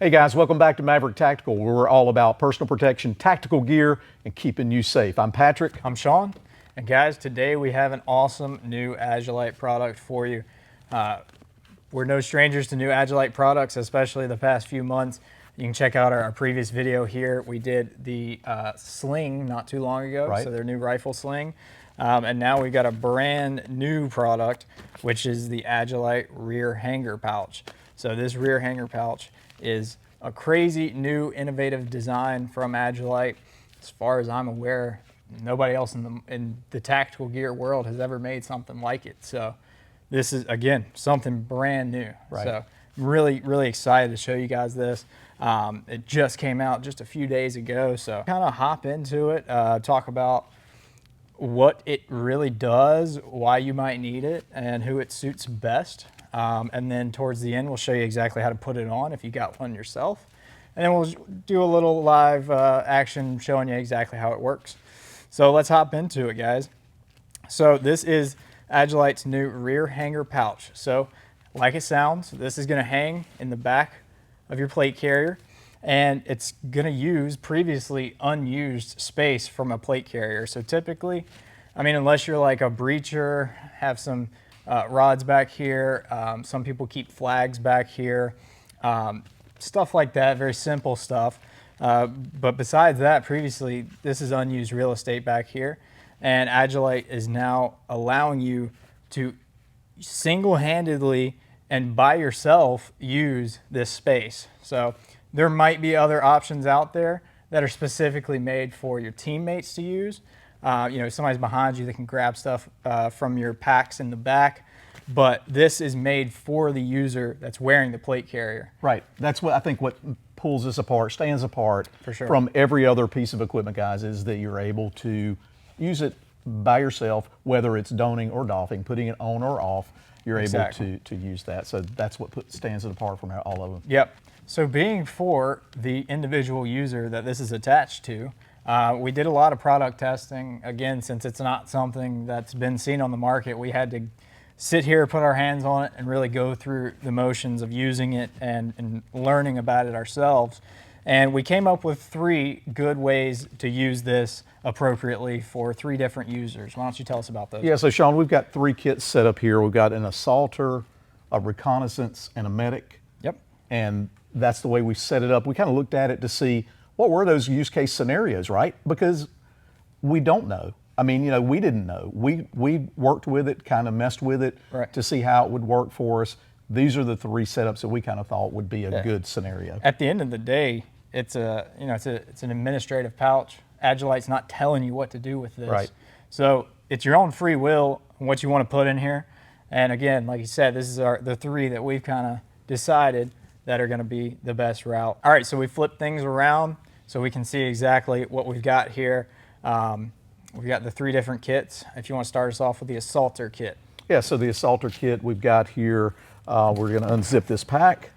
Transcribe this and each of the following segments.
Hey guys, welcome back to Maverick Tactical, where we're all about personal protection, tactical gear, and keeping you safe. I'm Patrick. I'm Sean. And guys, today we have an awesome new Agilite product for you. We're no strangers to new Agilite products, especially the past few months. You can check out our previous video here. We did the sling not too long ago, Right. So their new rifle sling. And now we've got a brand new product, which is the Agilite Rear Hanger Pouch. So this rear hanger pouch is a crazy new innovative design from Agilite. As far as I'm aware, nobody else in the tactical gear world has ever made something like it. So this is, again, something brand new. Right. So I'm really excited to show you guys this. It just came out just a few days ago. So kind of hop into it, talk about what it really does, why you might need it, and who it suits best. And then towards the end, we'll show you exactly how to put it on if you got one yourself. And then we'll do a little live action showing you exactly how it works. So let's hop into it, guys. So this is Agilite's new rear hanger pouch. So like it sounds, this is gonna hang in the back of your plate carrier, and it's gonna use previously unused space from a plate carrier. So typically, I mean, unless you're like a breacher, have some rods back here, some people keep flags back here, stuff like that, very simple stuff. But besides that, previously, this is unused real estate back here, and Agilite is now allowing you to single-handedly and by yourself use this space. So there might be other options out there that are specifically made for your teammates to use. You know, somebody's behind you that can grab stuff from your packs in the back, but this is made for the user that's wearing the plate carrier. Right. That's what I think what pulls this apart, stands apart For sure. from every other piece of equipment, guys, is that you're able to use it by yourself, whether it's doning or doffing, putting it on or off, you're Exactly. able to use that. So that's what stands it apart from all of them. Yep. So being for the individual user that this is attached to, we did a lot of product testing. Again, since it's not something that's been seen on the market, we had to sit here, put our hands on it, and really go through the motions of using it and learning about it ourselves. And we came up with 3 good ways to use this appropriately for 3 different users. Why don't you tell us about those? Yeah, so Sean, we've got 3 kits set up here. We've got an assaulter, a reconnaissance, and a medic. Yep. And that's the way we set it up. We kind of looked at it to see what were those use case scenarios, right? Because we don't know. I mean, you know, we didn't know. We worked with it, kind of messed with it Right. to see how it would work for us. These are the 3 setups that we kind of thought would be a good scenario. At the end of the day, it's an administrative pouch. Agilite's not telling you what to do with this. Right. So it's your own free will what you want to put in here. And again, like you said, this is the 3 that we've kind of decided that are going to be the best route. All right, so we flip things around so we can see exactly what we've got here. We've got the 3 different kits. If you want to start us off with the assaulter kit. Yeah, so the assaulter kit we've got here, we're going to unzip this pack.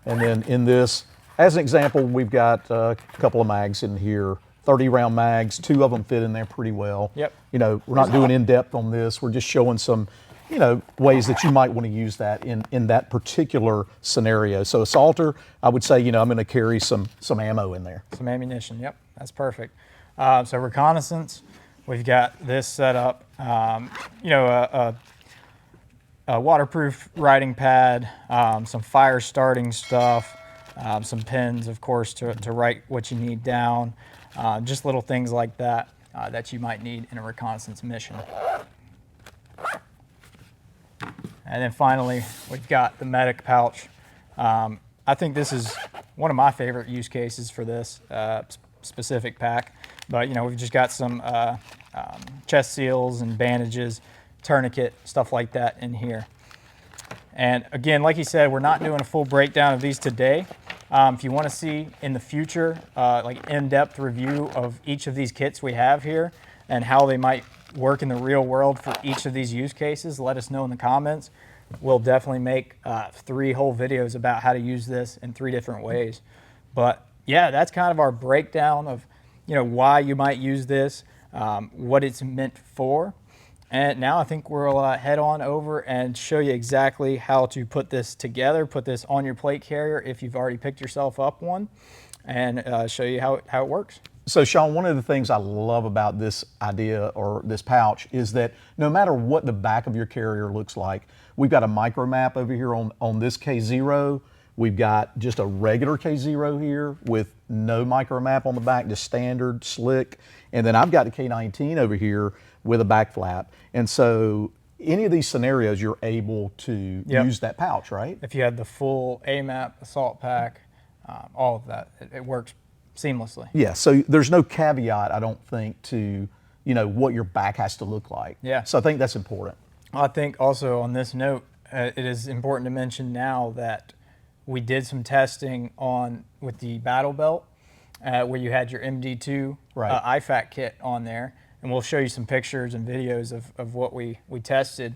And then in this, as an example, we've got a couple of mags in here, 30 round mags, 2 of them fit in there pretty well. Yep. You know, we're not doing in depth on this. We're just showing some, you know, ways that you might want to use that in that particular scenario. So assaulter, I would say, you know, I'm going to carry some ammo in there. Some ammunition, yep, that's perfect. So reconnaissance, we've got this set up, you know, a waterproof writing pad, some fire starting stuff, some pens, of course, to write what you need down, just little things like that that you might need in a reconnaissance mission. And then finally, we've got the medic pouch. I think this is one of my favorite use cases for this specific pack. But you know, we've just got some chest seals and bandages, tourniquet, stuff like that in here. And again, like you said, we're not doing a full breakdown of these today. If you want to see in the future, like in-depth review of each of these kits we have here and how they might work in the real world for each of these use cases, let us know in the comments. We'll definitely make 3 whole videos about how to use this in 3 different ways. But yeah, that's kind of our breakdown of, you know, why you might use this, what it's meant for. And now I think we'll head on over and show you exactly how to put this together, put this on your plate carrier if you've already picked yourself up one, and show you how it works. So Sean, one of the things I love about this idea or this pouch is that no matter what the back of your carrier looks like, we've got a micro map over here on this K0. We've got just a regular K0 here with no micro map on the back, just standard, slick. And then I've got the K19 over here with a back flap. And so any of these scenarios, you're able to use that pouch, right? If you had the full AMAP, assault pack, all of that, it works seamlessly. Yeah, so there's no caveat, I don't think, to what your back has to look like. Yeah. So I think that's important. I think also on this note, it is important to mention now that we did some testing with the battle belt where you had your MD2 IFAC kit on there, and we'll show you some pictures and videos of what we tested.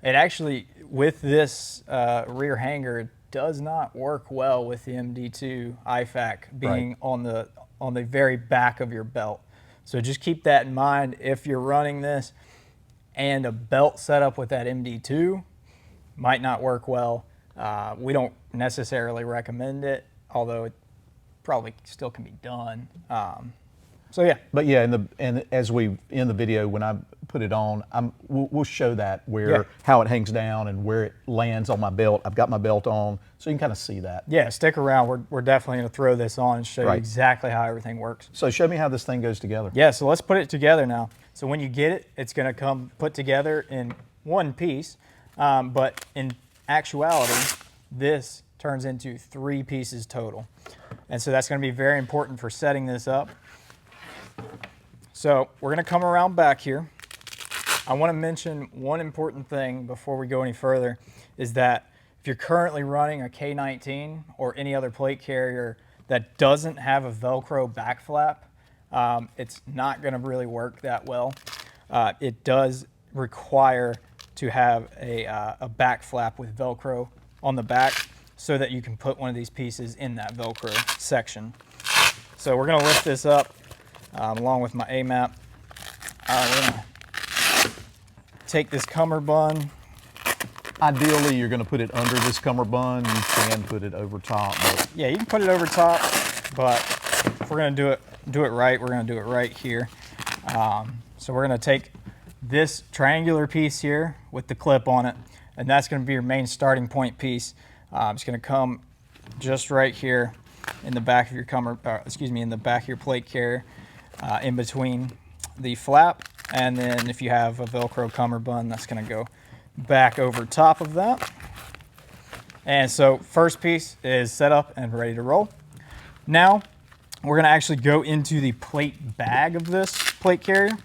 It actually, with this rear hanger, it does not work well with the MD2 IFAC being on the very back of your belt. So just keep that in mind if you're running this, and a belt setup with that MD2 might not work well. We don't necessarily recommend it, although it probably still can be done. So yeah. But yeah, and as we in the video when I put it on, we'll show that how it hangs down and where it lands on my belt. I've got my belt on, so you can kind of see that. Yeah, stick around. We're definitely going to throw this on and show you exactly how everything works. So show me how this thing goes together. Yeah, so let's put it together now. So when you get it, it's going to come put together in one piece, but in actuality, this turns into 3 pieces total. And so that's going to be very important for setting this up. So we're going to come around back here. I want to mention one important thing before we go any further, is that if you're currently running a K19 or any other plate carrier that doesn't have a Velcro back flap, it's not going to really work that well. It does require to have a back flap with Velcro on the back so that you can put one of these pieces in that Velcro section. So we're going to lift this up along with my AMAP. We're going to take this cummerbund. Ideally, you're going to put it under this cummerbund. You can put it over top. But yeah, you can put it over top, but if we're going to do it right, we're going to do it right here. So we're going to take this triangular piece here with the clip on it, and that's going to be your main starting point piece. It's going to come just right here in the back of your in the back of your plate carrier, in between the flap, and then if you have a Velcro cummerbund, that's going to go back over top of that. And so first piece is set up and ready to roll. Now we're going to actually go into the plate bag of this plate carrier,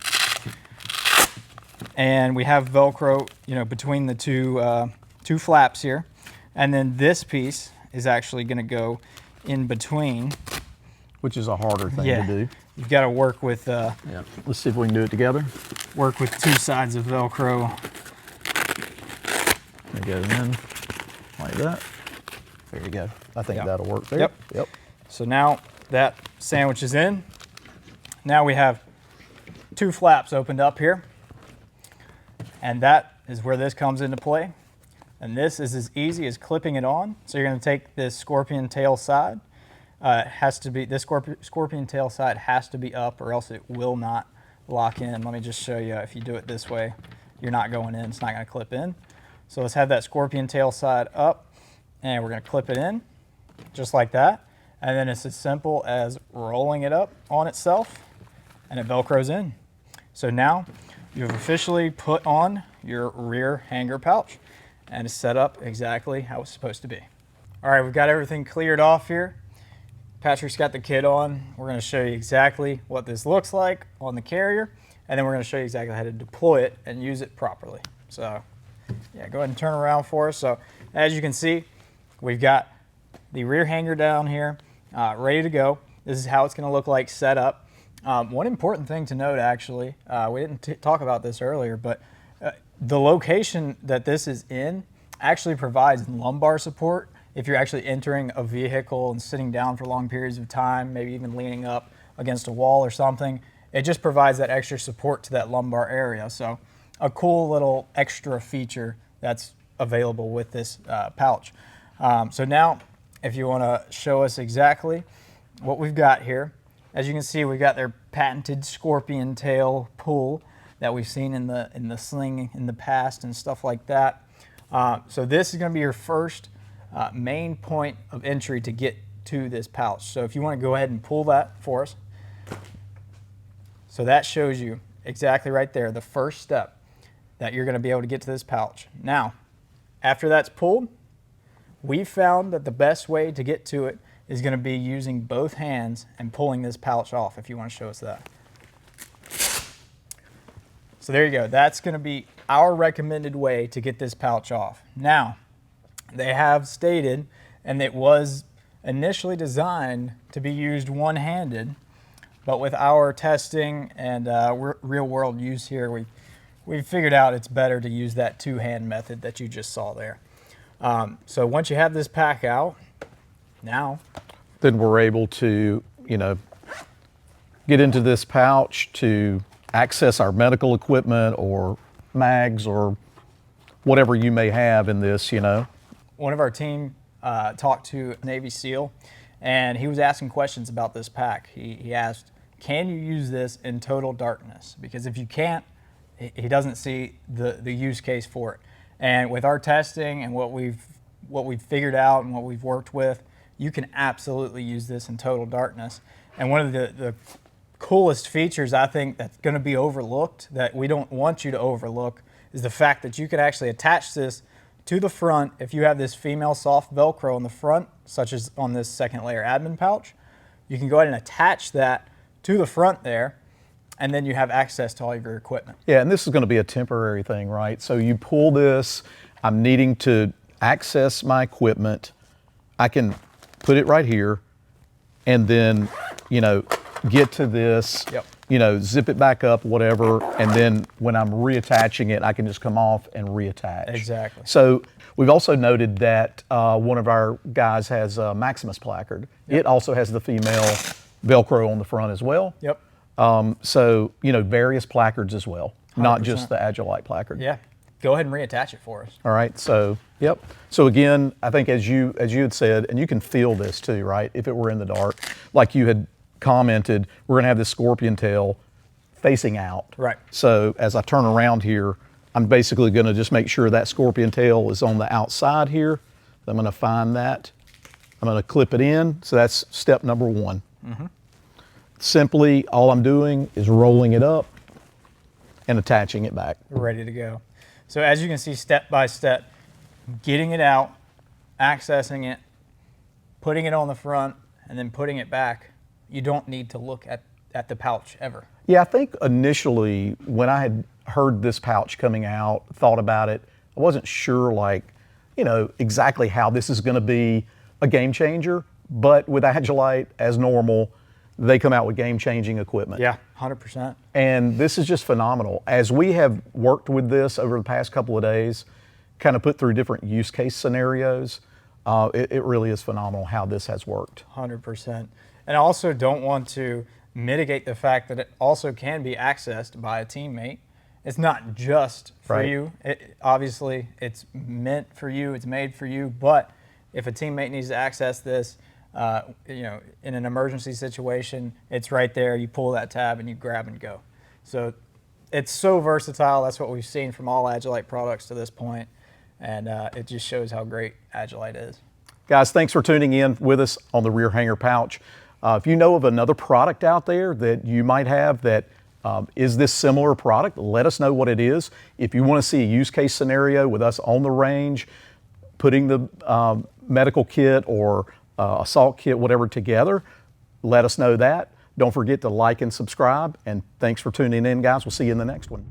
and we have Velcro, between the two flaps here, and then this piece is actually going to go in between, which is a harder thing to do. You've got to work with. Yeah. Let's see if we can do it together. Work with 2 sides of Velcro. It goes in like that. There you go. I think that'll work there. Yep. So now that sandwich is in. Now we have 2 flaps opened up here, and that is where this comes into play. And this is as easy as clipping it on. So you're going to take this scorpion tail side. This scorpion tail side has to be up, or else it will not lock in. Let me just show you. If you do it this way, you're not going in. It's not going to clip in. So let's have that scorpion tail side up, and we're going to clip it in just like that. And then it's as simple as rolling it up on itself, and it Velcros in. So now you've officially put on your rear hanger pouch, and it's set up exactly how it's supposed to be. All right, we've got everything cleared off here. Patrick's got the kit on. We're going to show you exactly what this looks like on the carrier, and then we're going to show you exactly how to deploy it and use it properly. So yeah, go ahead and turn around for us. So as you can see, we've got the rear hanger down here, ready to go. This is how it's going to look like set up. One important thing to note, actually, we didn't talk about this earlier, but the location that this is in actually provides lumbar support. If you're actually entering a vehicle and sitting down for long periods of time, maybe even leaning up against a wall or something, it just provides that extra support to that lumbar area. So a cool little extra feature that's available with this pouch. So now, if you want to show us exactly what we've got here, as you can see, we've got their patented scorpion tail pull that we've seen in the sling in the past and stuff like that. So this is going to be your first main point of entry to get to this pouch. So if you want to go ahead and pull that for us. So that shows you exactly right there, the first step that you're going to be able to get to this pouch. Now, after that's pulled, we found that the best way to get to it is going to be using both hands and pulling this pouch off, if you want to show us that. So there you go. That's going to be our recommended way to get this pouch off. Now, they have stated, and it was initially designed to be used one-handed, but with our testing and real-world use here, we figured out it's better to use that two-hand method that you just saw there. So once you have this pack out, now then we're able to, get into this pouch to access our medical equipment or mags or whatever you may have in this, One of our team talked to a Navy SEAL, and he was asking questions about this pack. He asked, can you use this in total darkness? Because if you can't, he doesn't see the use case for it. And with our testing and what we've figured out and what we've worked with, you can absolutely use this in total darkness. And one of the coolest features I think that's going to be overlooked, that we don't want you to overlook, is the fact that you can actually attach this to the front. If you have this female soft Velcro in the front, such as on this second layer admin pouch, you can go ahead and attach that to the front there, and then you have access to all of your equipment. Yeah, and this is going to be a temporary thing, right? So you pull this, I'm needing to access my equipment, I can put it right here, and then, get to this, Yep. Zip it back up, whatever, and then when I'm reattaching it, I can just come off and reattach. Exactly. So we've also noted that one of our guys has a Maximus placard. Yep. It also has the female Velcro on the front as well. Yep. So, various placards as well, not 100%. just the Agilite placard. Yeah. Go ahead and reattach it for us. All right, so, yep. So again, I think as you had said, and you can feel this too, right? If it were in the dark, like you had commented, we're gonna have this scorpion tail facing out. Right. So as I turn around here, I'm basically gonna just make sure that scorpion tail is on the outside here. I'm gonna find that. I'm gonna clip it in. So that's step number one. Mm-hmm. Simply, all I'm doing is rolling it up and attaching it back. We're ready to go. So as you can see, step by step, getting it out, accessing it, putting it on the front, and then putting it back. You don't need to look at the pouch ever. Yeah, I think initially when I had heard this pouch coming out, thought about it, I wasn't sure exactly how this is gonna be a game changer, but with Agilite, as normal, they come out with game-changing equipment. Yeah, 100%. And this is just phenomenal. As we have worked with this over the past couple of days, kind of put through different use case scenarios, it really is phenomenal how this has worked. 100%. And I also don't want to mitigate the fact that it also can be accessed by a teammate. It's not just for Right. you. Obviously, it's meant for you, it's made for you, but if a teammate needs to access this, in an emergency situation, it's right there. You pull that tab and you grab and go. So it's so versatile. That's what we've seen from all Agilite products to this point, and it just shows how great Agilite is. Guys, thanks for tuning in with us on the Rear Hanger Pouch. If you know of another product out there that you might have that is this similar product, let us know what it is. If you want to see a use case scenario with us on the range, putting the medical kit or assault kit, whatever, together, let us know that. Don't forget to like and subscribe, and thanks for tuning in, guys. We'll see you in the next one.